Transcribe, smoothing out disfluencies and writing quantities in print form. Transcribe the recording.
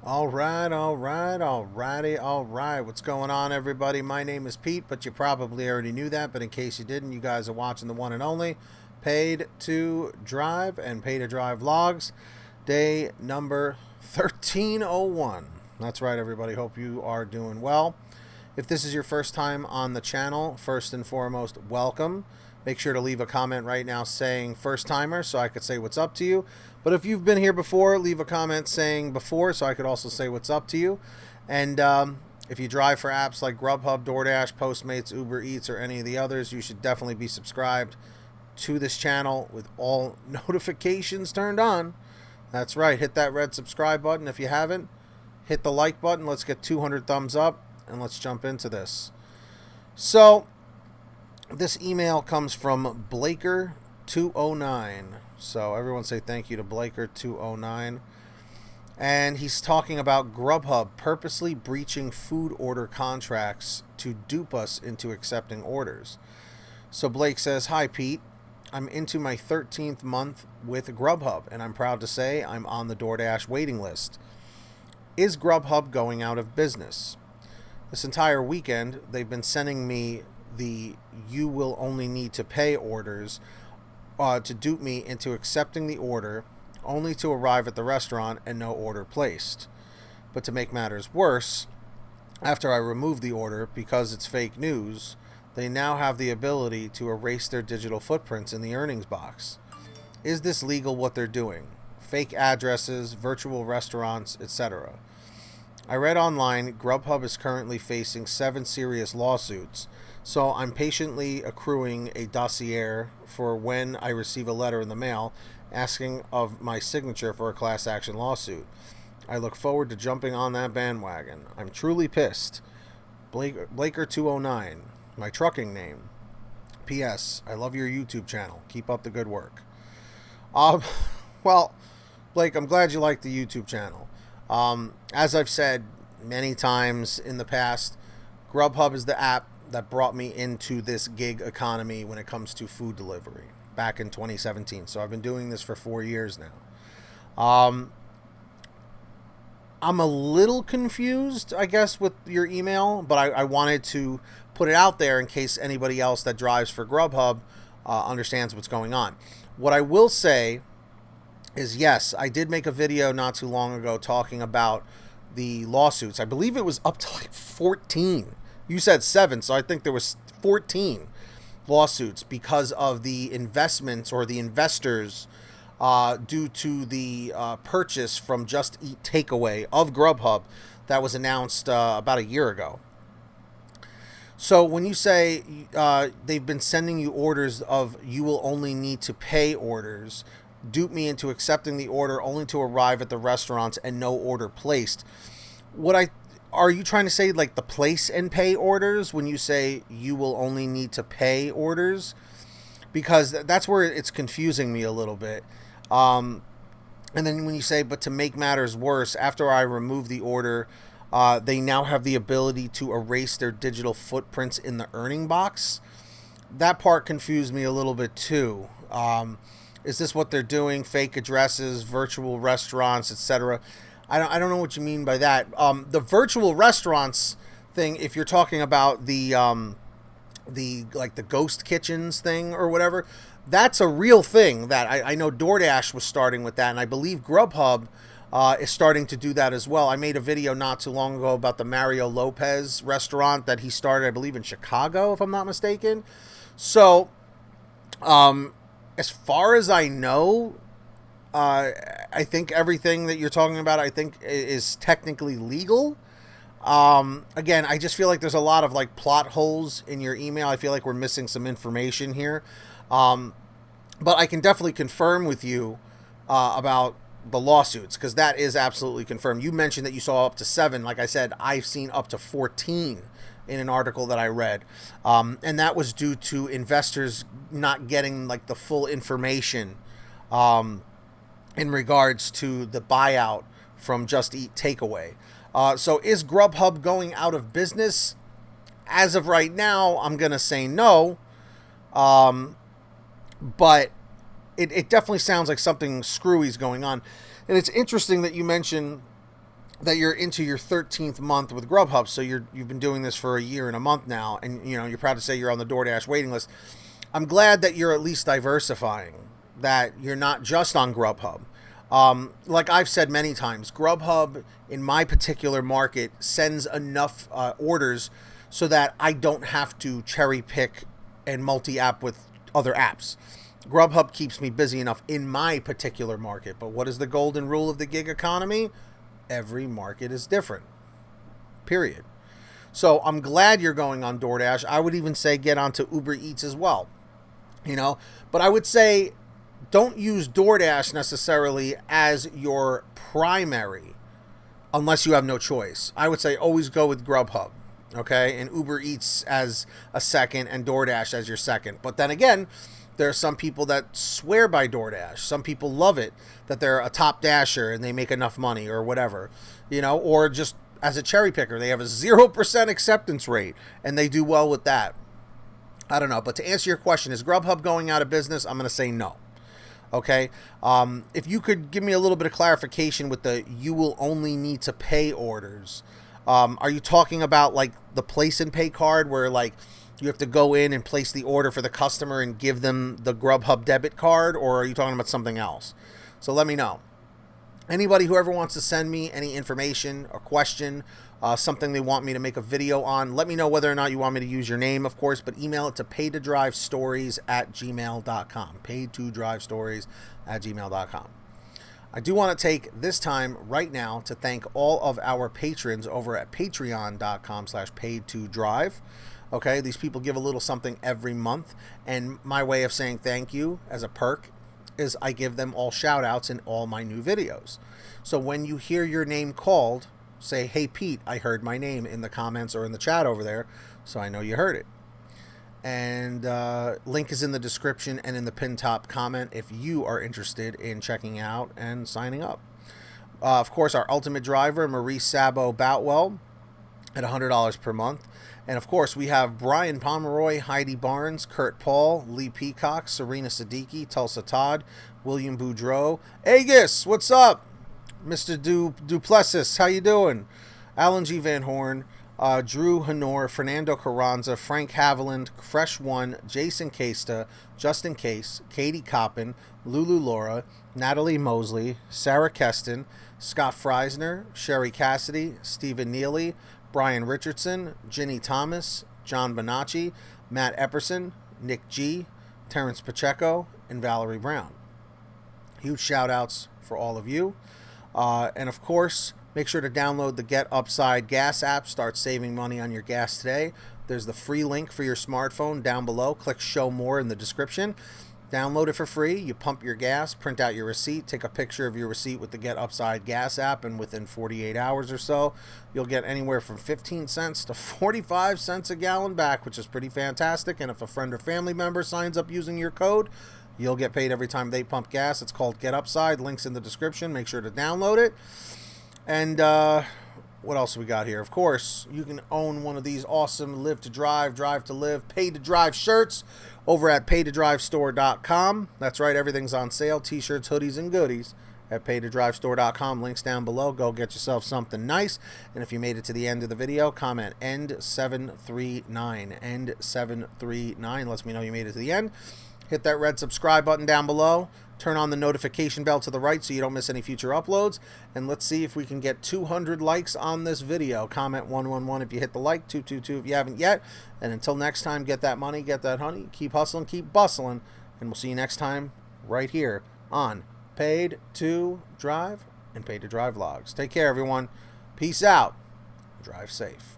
All right. What's going on, everybody? My name is Pete, but you probably already knew that. But in case you didn't, you guys are watching the one and only Paid to Drive and Pay to Drive Vlogs, day number 1301. That's right, everybody. Hope you are doing well. If this is your first time on the channel, first and foremost, welcome. Make sure to leave a comment right now saying first timer so I could say what's up to you. But if you've been here before, leave a comment saying before so I could also say what's up to you. And if you drive for apps like GrubHub, DoorDash, Postmates, Uber Eats, or any of the others, you should definitely be subscribed to this channel with all notifications turned on. That's right. Hit that red subscribe button if you haven't. Hit the like button. Let's get 200 thumbs up and let's jump into this. So this email comes from Blaker209. So everyone say thank you to Blaker209. And he's talking about GrubHub purposely breaching food order contracts to dupe us into accepting orders. So Blake says, "Hi Pete, I'm into my 13th month with GrubHub, and I'm proud to say I'm on the DoorDash waiting list. Is GrubHub going out of business? This entire weekend, they've been sending me the you will only need to pay orders to dupe me into accepting the order, only to arrive at the restaurant and no order placed. But to make matters worse, after I remove the order, because it's fake news, they now have the ability to erase their digital footprints in the earnings box. Is this legal what they're doing? Fake addresses, virtual restaurants, etc. I read online GrubHub is currently facing 7 serious lawsuits, so I'm patiently accruing a dossier for when I receive a letter in the mail asking of my signature for a class action lawsuit. I look forward to jumping on that bandwagon. I'm truly pissed. Blaker209, my trucking name. P.S. I love your YouTube channel. Keep up the good work." Well, Blake, I'm glad you like the YouTube channel. As I've said many times in the past, GrubHub is the app that brought me into this gig economy when it comes to food delivery back in 2017. So I've been doing this for 4 years now. I'm a little confused, I guess, with your email, but I wanted to put it out there in case anybody else that drives for GrubHub understands what's going on. What I will say is, yes, I did make a video not too long ago talking about the lawsuits. I believe it was up to like 14. You said 7, so I think there was 14 lawsuits because of the investments or the investors due to the purchase from Just Eat Takeaway of GrubHub that was announced about a year ago. So when you say they've been sending you orders of you will only need to pay orders, dupe me into accepting the order only to arrive at the restaurants and no order placed, are you trying to say like the place and pay orders when you say you will only need to pay orders? Because that's where it's confusing me a little bit. And then when you say, but to make matters worse, after I remove the order, they now have the ability to erase their digital footprints in the earning box. That part confused me a little bit too. Is this what they're doing? Fake addresses, virtual restaurants, etc. I don't know what you mean by that. The virtual restaurants thing, if you're talking about the ghost kitchens thing or whatever, that's a real thing that I know DoorDash was starting with that, and I believe GrubHub is starting to do that as well. I made a video not too long ago about the Mario Lopez restaurant that he started, I believe, in Chicago, if I'm not mistaken. So, as far as I know, I think everything that you're talking about, I think, is technically legal. Again, I just feel like there's a lot of like plot holes in your email. I feel like we're missing some information here. But I can definitely confirm with you about the lawsuits, because that is absolutely confirmed. You mentioned that you saw up to 7. Like I said, I've seen up to 14 in an article that I read. And that was due to investors not getting like the full information in regards to the buyout from Just Eat Takeaway. So is GrubHub going out of business? As of right now, I'm going to say no. But it definitely sounds like something screwy is going on. And it's interesting that you mentioned that you're into your 13th month with GrubHub, so you've been doing this for a year and a month now, and you're proud to say you're on the DoorDash waiting list. I'm glad that you're at least diversifying, that you're not just on GrubHub. Like I've said many times, GrubHub in my particular market sends enough orders so that I don't have to cherry pick and multi-app with other apps. GrubHub keeps me busy enough in my particular market. But what is the golden rule of the gig economy? Every market is different. Period. So I'm glad you're going on DoorDash. I would even say get onto Uber Eats as well. But I would say don't use DoorDash necessarily as your primary unless you have no choice. I would say always go with GrubHub, okay? And Uber Eats as a second and DoorDash as your second. But then again, there are some people that swear by DoorDash. Some people love it, that they're a top dasher and they make enough money or whatever, or just as a cherry picker, they have a 0% acceptance rate and they do well with that. I don't know. But to answer your question, is GrubHub going out of business? I'm going to say no. Okay. If you could give me a little bit of clarification with the you will only need to pay orders. Are you talking about like the place and pay card where like you have to go in and place the order for the customer and give them the GrubHub debit card, or are you talking about something else? So let me know. Anybody who ever wants to send me any information or question, something they want me to make a video on, let me know whether or not you want me to use your name, of course, but email it to paidtodrivestories@gmail.com. paidtodrivestories@gmail.com. I do want to take this time right now to thank all of our patrons over at patreon.com/paidtodrive. Okay, these people give a little something every month, and my way of saying thank you as a perk is I give them all shout outs in all my new videos. So when you hear your name called, say, hey Pete, I heard my name in the comments or in the chat over there, so I know you heard it. And link is in the description and in the pinned top comment if you are interested in checking out and signing up. Of course, our ultimate driver, Maurice Szabo Boutwell, at $100 per month. And of course, we have Brian Pomeroy, Heidi Barnes, Kurt Paul, Lee Peacock, Serena Siddiqui, Tulsa Todd, William Boudreau, Agus, what's up? Mr. Duplessis, how you doing? Alan G. Van Horn, Drew Honor, Fernando Carranza, Frank Haviland, Fresh One, Jason Casta, Justin Case, Katie Coppin, Lulu Laura, Natalie Mosley, Sarah Keston, Scott Freisner, Sherry Cassidy, Stephen Neely, Brian Richardson, Ginny Thomas, John Bonacci, Matt Epperson, Nick G, Terrence Pacheco, and Valerie Brown. Huge shout outs for all of you. And of course, make sure to download the Get Upside Gas app. Start saving money on your gas today. There's the free link for your smartphone down below. Click show more in the description. Download it for free. You pump your gas, print out your receipt, take a picture of your receipt with the Get Upside Gas app, and within 48 hours or so, you'll get anywhere from 15 cents to 45 cents a gallon back, which is pretty fantastic. And if a friend or family member signs up using your code, you'll get paid every time they pump gas. It's called Get Upside. Links in the description. Make sure to download it. And what else we got here? Of course, you can own one of these awesome Live to Drive, Drive to Live, Pay to Drive shirts over at paidtodrivestore.com. That's right, everything's on sale. T-shirts, hoodies, and goodies at paidtodrivestore.com. Links down below. Go get yourself something nice. And if you made it to the end of the video, comment end739. End739 lets me know you made it to the end. Hit that red subscribe button down below. Turn on the notification bell to the right so you don't miss any future uploads. And let's see if we can get 200 likes on this video. Comment 111 if you hit the like, 222 if you haven't yet. And until next time, get that money, get that honey. Keep hustling, keep bustling. And we'll see you next time right here on Paid to Drive and Paid to Drive Vlogs. Take care, everyone. Peace out. Drive safe.